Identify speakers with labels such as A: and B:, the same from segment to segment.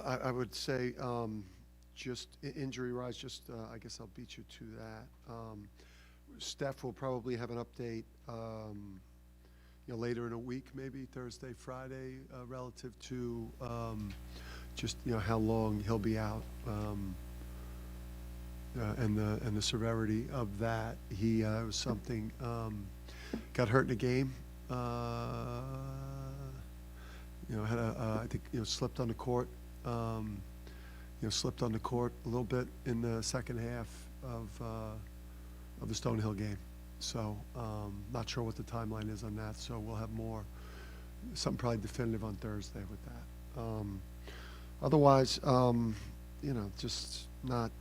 A: I would say just injury-wise, just I guess I'll beat you to that. Steph will probably have an update, later in a week, maybe Thursday, Friday, relative to just how long he'll be out, and the severity of that. He was something got hurt in a game. Had I think slipped on the court. Slipped on the court a little bit in the second half of the Stonehill game. So not sure what the timeline is on that. So we'll have something probably definitive on Thursday with that. Otherwise, just not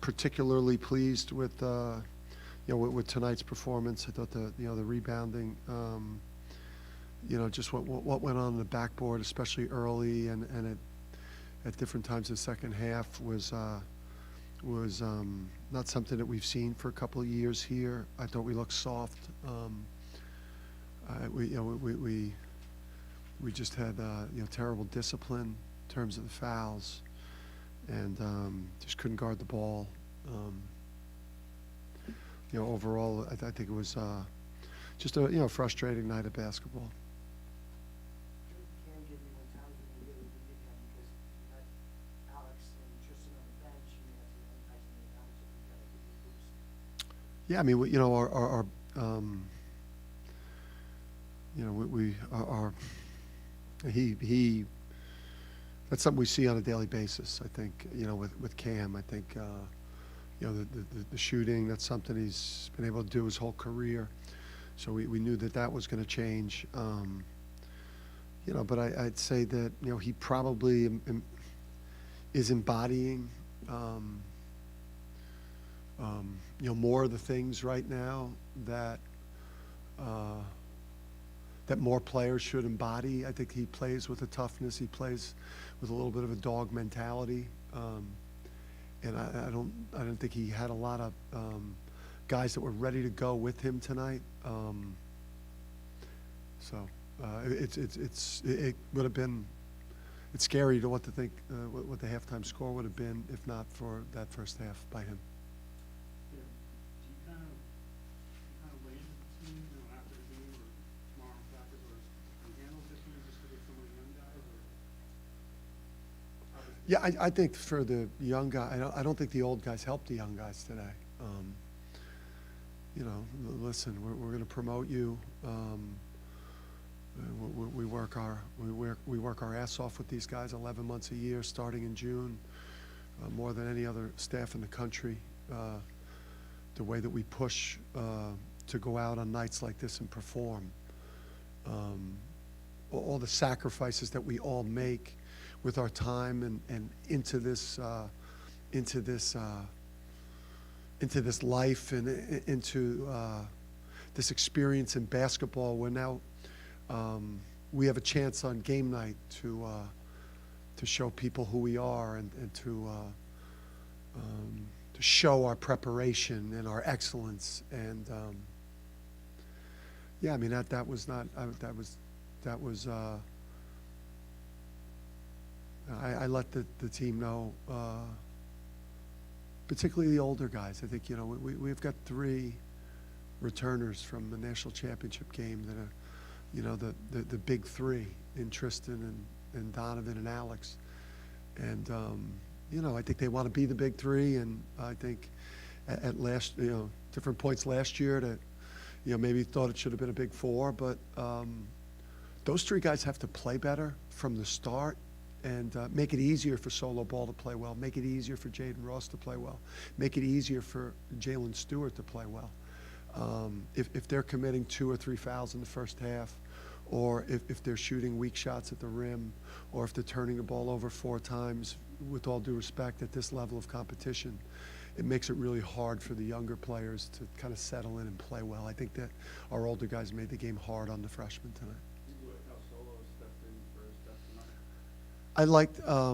A: particularly pleased with with tonight's performance. I thought the rebounding, just what went on the backboard, especially early and at different times in the second half was not something that we've seen for a couple of years here. I thought we looked soft. We just had terrible discipline in terms of the fouls, and just couldn't guard the ball. Overall, I think it was just a frustrating night of basketball.
B: Can give you when times when you really needed him because you had Alex and Tristan on the bench, and you had some young guys in the Alex, and you got to give you a boost.
A: Yeah, I mean, our he that's something we see on a daily basis. I think with Cam, I think the shooting, that's something he's been able to do his whole career. So we knew that was going to change. But I'd say that he probably is embodying more of the things right now that more players should embody. I think he plays with a toughness. He plays with a little bit of a dog mentality. And I don't think he had a lot of guys that were ready to go with him tonight. It would have been. It's scary to think what the halftime score would have been if not for that first half by him.
C: Yeah. Do you kind of wait with the team, after the game or tomorrow in practice, or can you handle this one just to get some of the young guys?
A: Yeah, I think for the young guy, I don't think the old guys helped the young guys today. Listen, we're going to promote you. We work our ass off with these guys 11 months a year, starting in June, more than any other staff in the country. The way that we push to go out on nights like this and perform, all the sacrifices that we all make with our time and into this life and into this experience in basketball. We're now we have a chance on game night to show people who we are and to show our preparation and our excellence. And yeah, I mean that was not that was. I let the team know, particularly the older guys. I think we've got 3 returners from the national championship game that are, the big 3 in Tristan and Donovan and Alex, and I think they want to be the big 3. And I think at different points last year that maybe thought it should have been a big 4, but those 3 guys have to play better from the start. And make it easier for Solo Ball to play well. Make it easier for Jaden Ross to play well. Make it easier for Jalen Stewart to play well. If they're committing 2 or 3 fouls in the first half, or if they're shooting weak shots at the rim, or if they're turning the ball over 4 times, with all due respect, at this level of competition, it makes it really hard for the younger players to kind of settle in and play well. I think that our older guys made the game hard on the freshmen tonight. I liked. I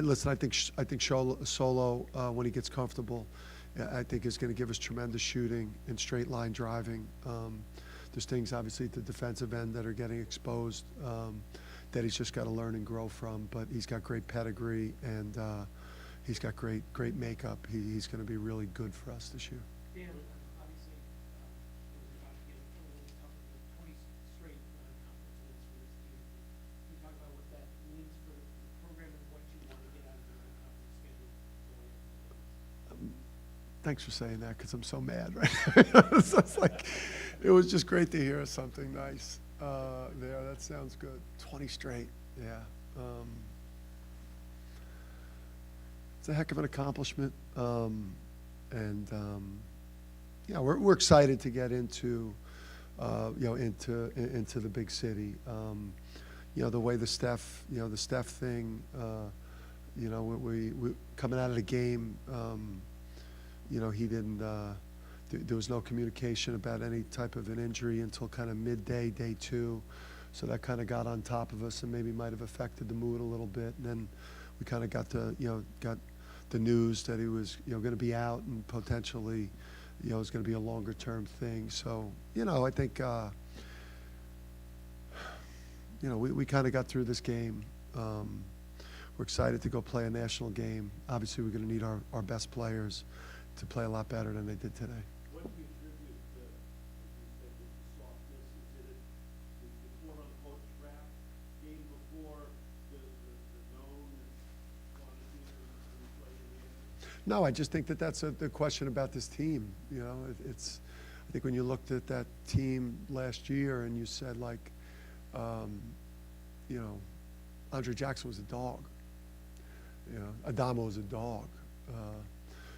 A: listen. I think Solo when he gets comfortable, I think is going to give us tremendous shooting and straight line driving. There's things obviously at the defensive end that are getting exposed. that he's just got to learn and grow from. But he's got great pedigree, and he's got great makeup. He's going to be really good for us this year.
D: Dan, obviously, it was about to get a little tougher, but 20 straight conference wins for this team. Can you talk about what that means for the program and what you want to get out of the conference schedule going into the
A: Thanks for saying that, because I'm so mad right now. So it's like, it was just great to hear something nice there. That sounds good. 20 straight, yeah. It's a heck of an accomplishment, and yeah, we're excited to get into into the big city. The way the Steph thing, we coming out of the game. He didn't, there was no communication about any type of an injury until kind of midday, day 2. So that kind of got on top of us and maybe might have affected the mood a little bit. And then we kind of got the news that he was, going to be out and potentially, it was going to be a longer term thing. So, I think, we kind of got through this game. We're excited to go play a national game. Obviously, we're going to need our best players to play a lot better than they did today.
E: What do you attribute the softness? Is it the quote-unquote trap game before the known quantity and play in the end?
A: No, I just think that's the question about this team. It's I think when you looked at that team last year and you said, like, Andre Jackson was a dog. Adamo was a dog.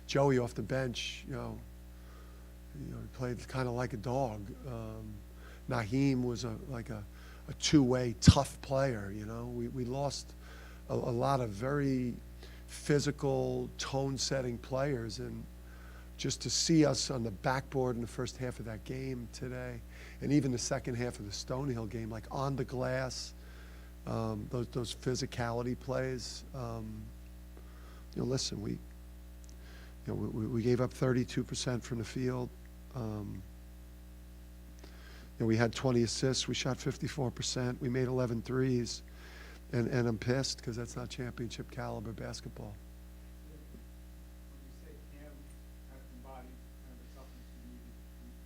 A: Joey off the bench, he played kind of like a dog. Naheem was like a two-way tough player. We lost a lot of very physical, tone-setting players, and just to see us on the backboard in the first half of that game today, and even the second half of the Stonehill game, like on the glass, those physicality plays. Listen, we gave up 32% from the field. We had 20 assists. We shot 54%. We made 11 threes. And I'm pissed because that's not championship caliber basketball.
C: When you say Cam has embodied kind of the toughness you need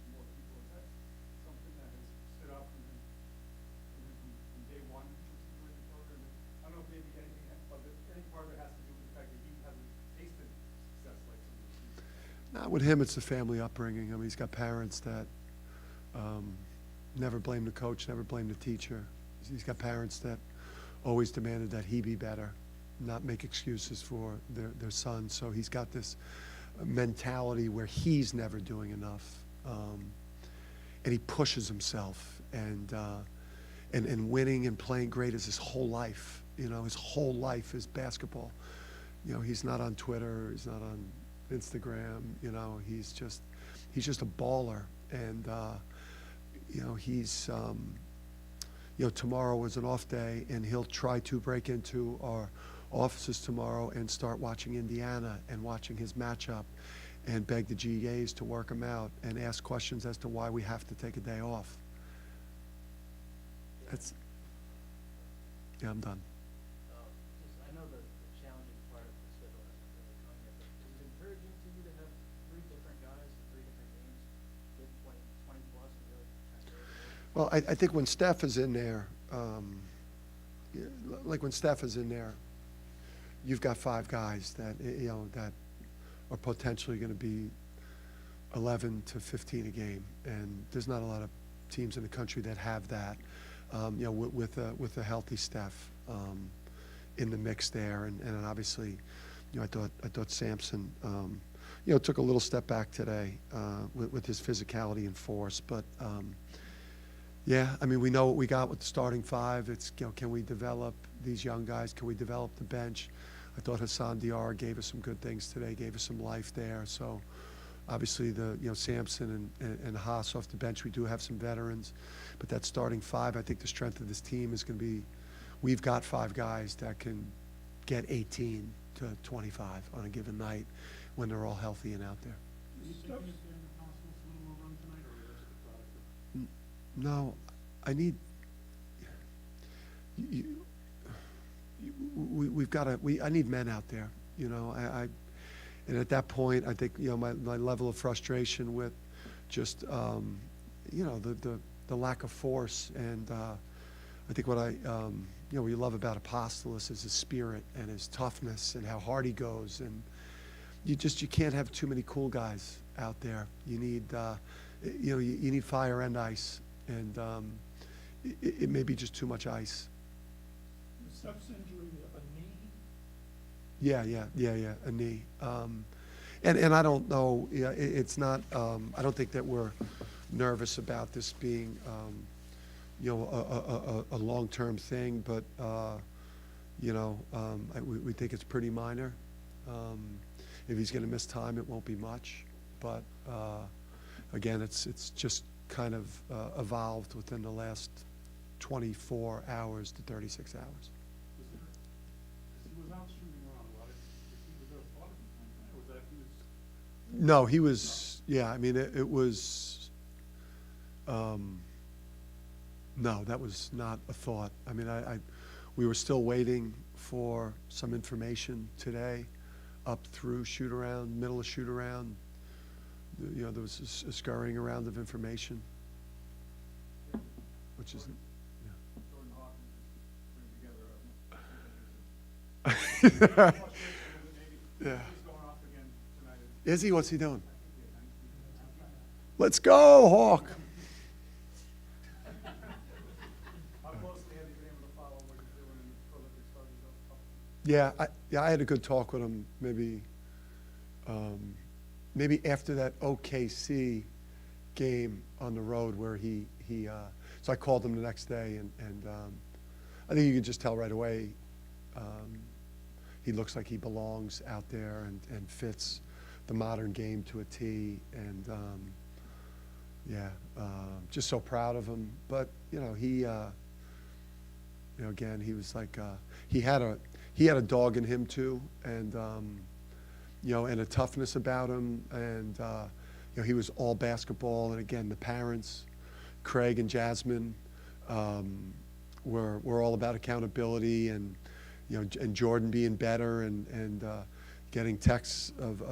C: from more people, is that something that has stood out from him from day one since he joined the program? I don't know if maybe anything, but any part of it has to do with the fact that he hasn't tasted success like some of these people.
A: Not with him, it's the family upbringing. I mean, he's got parents that never blame the coach, never blame the teacher. He's got parents that always demanded that he be better, not make excuses for their son. So he's got this mentality where he's never doing enough, and he pushes himself. And winning and playing great is his whole life. His whole life is basketball. He's not on Twitter. He's not on Instagram. He's just a baller. And he's. Tomorrow was an off day, and he'll try to break into our offices tomorrow and start watching Indiana and watching his matchup and beg the GAs to work him out and ask questions as to why we have to take a day off. I'm done.
B: I know the challenging part of the schedule hasn't really come yet, but is it encouraging to you to have 3 different guys in 3 different games, get 20 plus and really kind of?
A: Well, I think when Steph is in there, like when Steph is in there, you've got 5 guys that that are potentially going to be 11 to 15 a game, and there's not a lot of teams in the country that have that. With a healthy Steph in the mix there, and obviously, I thought Sampson, took a little step back today with his physicality and force, but. Yeah, I mean, we know what we got with the starting 5. It's, can we develop these young guys? Can we develop the bench? I thought Hassan Diarra gave us some good things today, gave us some life there. So, obviously, Sampson and Haas off the bench, we do have some veterans. But that starting 5, I think the strength of this team is going to be, we've got 5 guys that can get 18 to 25 on a given night when they're all healthy and out there.
C: Do you think he's getting the possible a little more run tonight, or is it the product of?
A: No, I need, we've got to, I need men out there, you know, and at that point, I think, you know, my level of frustration with just, you know, the lack of force, and I think what you know, what you love about Apostolos is his spirit and his toughness and how hard he goes, and you can't have too many cool guys out there. You need, you know, you need fire and ice, and it may be just too much ice.
D: Steph's injury, a knee?
A: Yeah, a knee. And I don't know, yeah, it's not, I don't think that we're nervous about this being, you know, a long-term thing, but, you know, we think it's pretty minor. If he's going to miss time, it won't be much. But, again, it's just kind of evolved within the last 24 hours to 36 hours.
C: He was out shooting around a lot. Was there a thought of him playing, or was that he was?
A: No, he was, yeah, I mean, it was, no, that was not a thought. I mean, we were still waiting for some information today, up through shoot-around, middle of shoot-around. You know, there was a scurrying around of information, which is,
C: Jordan Hawkins is putting together
A: yeah.
C: He's going off again tonight.
A: Is he? What's he doing? Let's go, Hawk.
C: How closely have you been able to follow what he's doing in the prolific starting?
A: Yeah, I had a good talk with him, maybe after that OKC game on the road where so I called him the next day, and I think you could just tell right away he looks like he belongs out there and fits the modern game to a T, and just so proud of him. But you know, he you know, again, he was like he had a dog in him too, and you know, and a toughness about him, and you know, he was all basketball. And again, the parents, Craig and Jasmine, were all about accountability, and you know, and Jordan being better, and getting texts of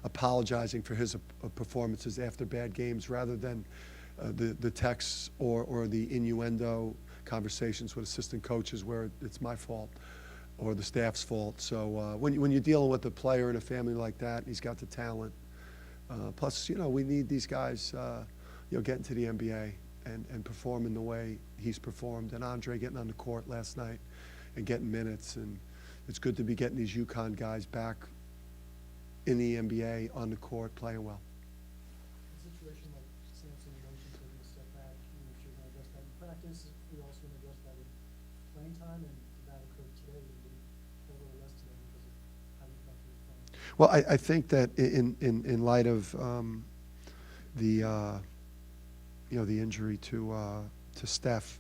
A: apologizing for his performances after bad games, rather than the texts or the innuendo conversations with assistant coaches where it's my fault or the staff's fault. So when you're dealing with a player in a family like that, he's got the talent. Plus, you know, we need these guys, you know, getting to the NBA and performing the way he's performed. And Andre getting on the court last night and getting minutes. And it's good to be getting these UConn guys back in the NBA on the court playing well.
B: A situation like Samson, you mentioned taking a step back, you know, if you're going to address that in practice, we also going to address that in playing time, and did that occur today? You didn't play a little less today because of how you felt you were playing?
A: Well, I think that in light of the you know, the injury to Steph,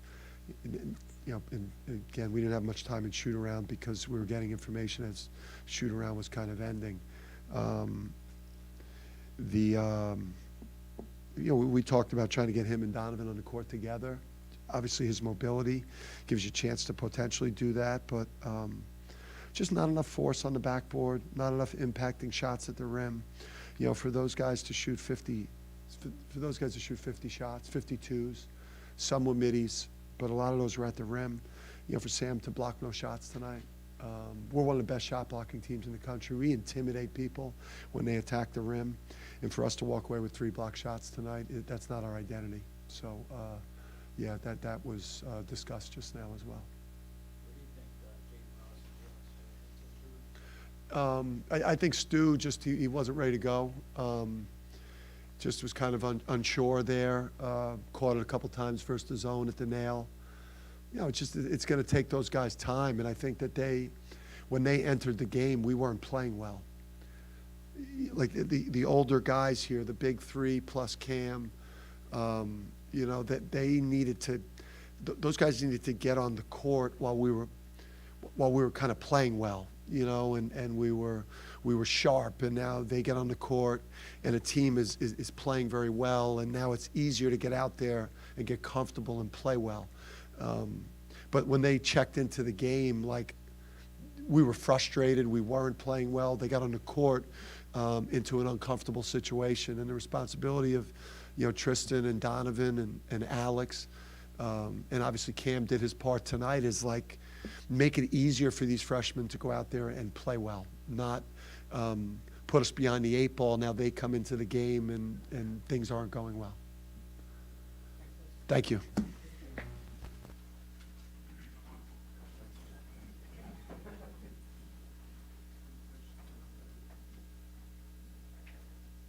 A: you know, and again, we didn't have much time in shoot around because we were getting information as shoot around was kind of ending. You know, we talked about trying to get him and Donovan on the court together. Obviously, his mobility gives you a chance to potentially do that, but just not enough force on the backboard, not enough impacting shots at the rim. You know, for those guys to shoot 50 shots, 52s, some were middies, but a lot of those were at the rim. You know, for Sam to block no shots tonight. We're one of the best shot blocking teams in the country. We intimidate people when they attack the rim. And for us to walk away with 3 block shots tonight, that's not our identity. So, yeah, that was discussed just now as well.
B: What do you think, Jaden Ross and Jalen Stewart?
A: I think Stu just, he wasn't ready to go. Just was kind of unsure there. Caught it a couple times versus the zone at the nail. You know, it's going to take those guys time, and I think that when they entered the game, we weren't playing well. Like the older guys here, the big 3 plus Cam, you know, that they needed to, those guys needed to get on the court while we were kind of playing well, you know, and we were sharp, and now they get on the court and a team is playing very well, and now it's easier to get out there and get comfortable and play well. But when they checked into the game, like, we were frustrated. We weren't playing well. They got on the court into an uncomfortable situation, and the responsibility of, Tristan and Donovan and Alex, and obviously Cam did his part tonight, is like make it easier for these freshmen to go out there and play well, not put us behind the 8 ball. Now they come into the game and things aren't going well. Thank you.